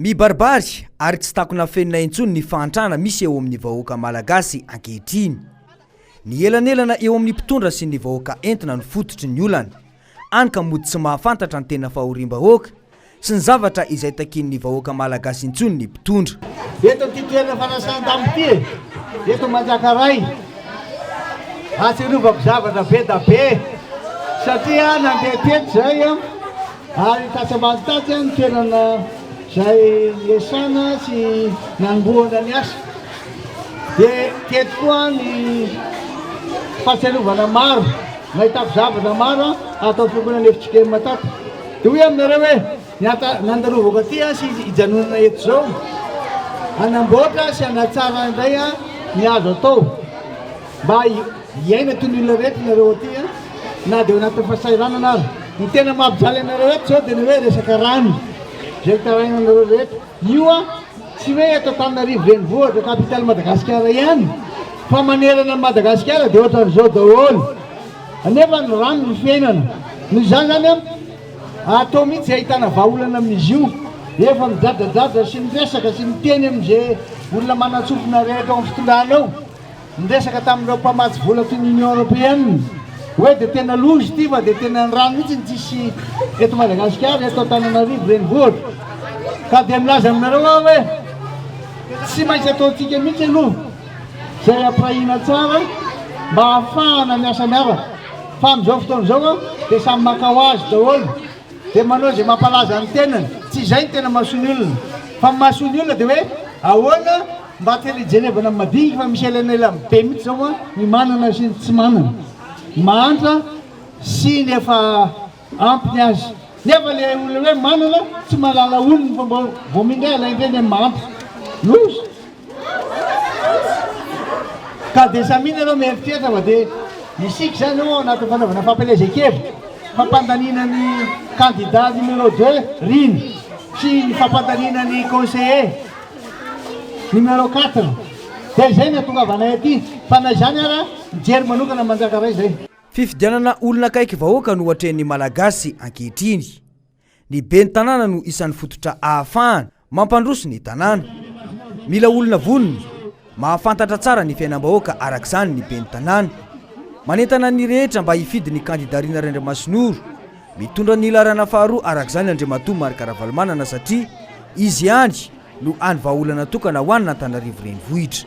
Mibaribary ary tsy takona fenina intsony ny fahantrana misy eo amin'ny vahoaka malagasy ankehitriny. Ny elanelana eo amin'ny mpitondra sy ny vahoaka entina ny fototry ny olana. Any ka mody tsy mahafantatra ny tena fahoriam-bahoaka sy ny zavatra izay takin'ny vahoaka malagasy intsony ny mpitondra. Eto ty toerana fanasana ty, eto Manjakaray. Atsirovako zavatra be da be satria nandeha teto zay ary tatsambazy taty ny toerana zay esana sy nangoana ny asa. Dia teto koa ny fahatsiarovana maro, nahitako zavatra maro atao fiompiana lefitsika mataty. Dia hoe aminareo hoe nandarovako aty sy hijanonana eto zao anamboatra sy anatsara indray ny azo atao mba hiaina toy ny olona rehetra nareo aty na dia anaty fahasahiranana ary. Ny tena mampijaly anareo eto zao dia ny hoe resaka rano zay tarainanareo rehetra. Io tsy hoe eto Antananarivo renivohitra kapitaly Madagasikara ihany fa manerana Madagasikara dia ohatran'izao daholo. Anefa ny rano ny fiainana. Noho izany zany atao mihitsy ahitana vahaolana amin'izy io. Efa mijadrajadra sy miresaka sy miteny amin'izay olona manatsofina rehetra ao amin'ny fitondrana ao. Miresaka tamin'ireo mpamatsy vola toy ny Union Européenne hoe dia tena lozy ity fa dia tena ny rano mihitsy ny tsisy eto Madagasikara, eto Antananarivo renivohitra. Ka dia milaza aminareo aho hoe tsy maintsy ataontsika mihitsy aloha zay ampirahina tsara mba ahafahana miasa miaraka. Fa amin'izao fotoana izao dia samy makao azy daholo dia manao izay mampalaza ny tenany. Tsy izay ny tena mahasony olona fa mahasony olona dia hoe ahoana mba te-hijerevana madinika fa misy elanela be mihitsy zao ny manana sy ny tsy manana, mantra sy ny efa ampiny azy. Nefa le olona hoe manana tsy mahalala olona fa mba voamindray alaindreny amin'ny mantra lozy. Ka dia samina ianao mieritreritra fa dia isika zany ao anaty fanaovana fampelezan-kevitra fampandaniana ny candidat numéro 2 Riny sy ny fampandaniana ny conseiller numéro 4. Dia zay no atongavanay aty fa na izany ara mijery manokana Manjakaray zay. Fifidianana olona akaiky vahoaka no atren'ny malagasy ankehitriny. Ny ben'ny tanàna no isan'ny fototra ahafahana mampandroso ny tanàna. Mila olona vonona mahafantatra tsara ny fiainam-bahoaka arak'izany ny ben'ny tanàna. Manentana ny rehetra mba hifidy ny kandidarina Randriamasinoro mitondra ny ilarana faharoa arak'izany Andriamatoa Marc Ravalomanana satria izy ihany no any vahaolana tokana ho an'ny Antananarivo renivohitra.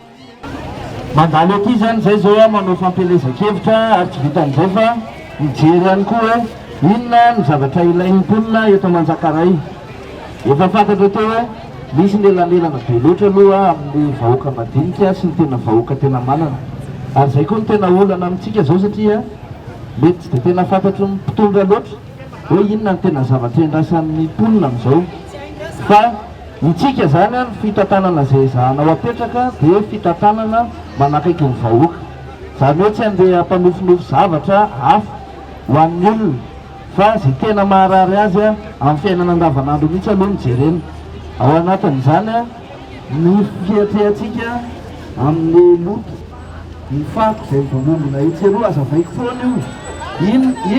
Mandalo aty zany zay zao manao fampelezan-kevitra ary tsy vita an'izay fa mijery ihany koa hoe inona ny zavatra ilain'ny mponina eto Manjakaray. Efa fantatra teo hoe misy ny elanelana be loatra aloha amin'ny vahoaka madinika sy ny tena vahoaka tena manana. Ary zay koa ny tena olana amintsika zao satria mety tsy dia tena fantatry ny mpitondra loatra hoe inona ny tena zavatra endrasan'ny mponina amin'izao. Fa itsika zany ny fitantanana zay zahanao apetraka dia fitantanana manakaiky ny vahoaka. Zany hoe tsy andeha hampanofinofy zavatra hafa ho an'ny olona fa zay tena maharary azy amin'ny fiainana andavanandro mihitsy aloha mijerena. Ao anatin'izany ny fiatrehantsika amin'ny loto ny fako zay vamombona itseroa aza vaiko foana io.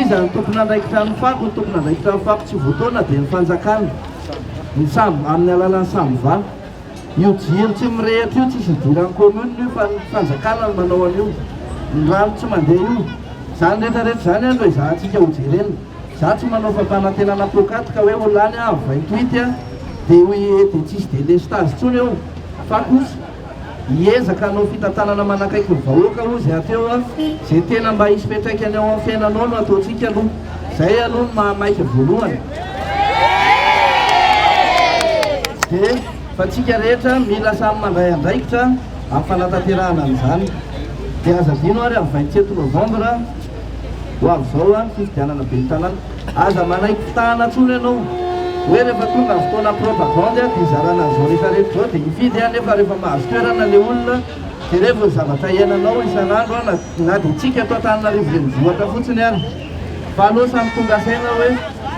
Iza ny tompona andraikitra ny fako, ny tompona andraikitra ny fako tsy voataona dia ny fanjakana ny sambo amin'ny alalan'ny sambo. Io jiro tsy mirehitra io tsisy idiran'ny commune io fa ny fanjakana ny manao an'io. Ny rano tsy mandeha io. Zany rehetrarehetra zany aloha izahantsika ho jerena. Za tsy manao fampanantenana pokaty ka hoe olany vaitoity dia hoe dia tsisy dia lestage intsony eo. Fa kosa hiezaka anao fitantanana manakaiky ny vahoaka ozy ateo zay tena mba hisy fiantraikany ao amin'ny fiainanao no ataontsika aloha. Zay aloha ny mahamaika voalohany. Dia fa tsika rehetra mila samy mandray andraikitra amin'ny fanatanterahana an'izany. Dia aza dino ary amin'ny 27 novambra ho avy zao fifidianana ben'ny tanàna. Aza manaiky fitahana tsony ianao hoe rehefa tonga fotoana propagande dia zarana an'izao rehetrarehetra zao dia hifidy nefa rehefa mahazo toerana le olona dia rehefa zavatra iainanao isan'andro na dia tsika ato Antananarivo renivohitra fotsiny ary. Fa aloha samy tonga saina hoe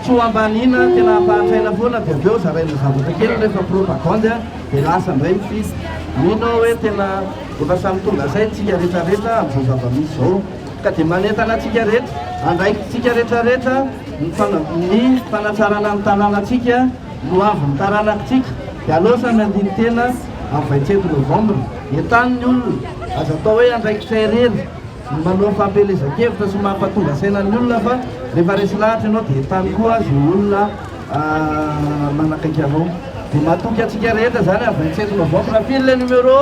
tsy ho ambanina tena hampahantraina foana dia avy eo zaraina zavatra kely rehefa propagande dia lasa indray mifidy. Mino hoe tena efa samy tonga saina tsika rehetrarehetra amin'izao zava-misy zao. Ka dia manentana antsika rehetra andraikitsika rehetrarehetra ny fanatsarana ny tanànatsika no avy ny taranakitsika dia aleo samy andiny tena amin'ny 27 novembre entaniny olona aza atao hoe andraikitra irery manao fampelezan-kevitra sy mampatonga sainan'ny olona fa rehefa resy lahatra ianao dia entany koa azy olona manakaiky anao dia matoky antsika rehetra zany amin'ny 27 novembre. Firy le numéro